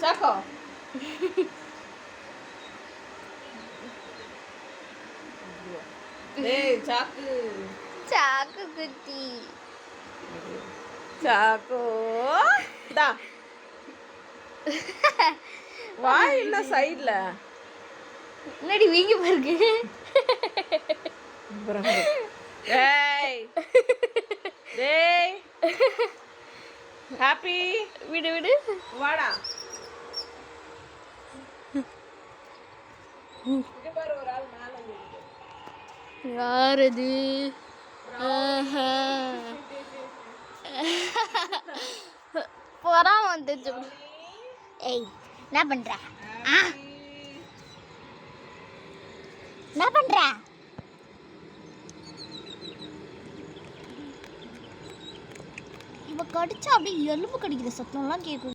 choco ஏய் சாக்கு சாக்கு குட்டி சாக்கோ டா வாய் இல்ல சைடுல என்னடி வீங்கி பாருக்கு ஏய் டேய் ஹாப்பி விடு விடு வாடா இது பாரு ஒரு ஆள் மேல இருக்கு யார் அது பொறாம வந்துச்சு ஏய் என்ன பண்ற என்ன பண்ற இவ கடிச்சா அப்படியே எலும்பு கடிக்கிற சத்தம்லாம் கேட்கும்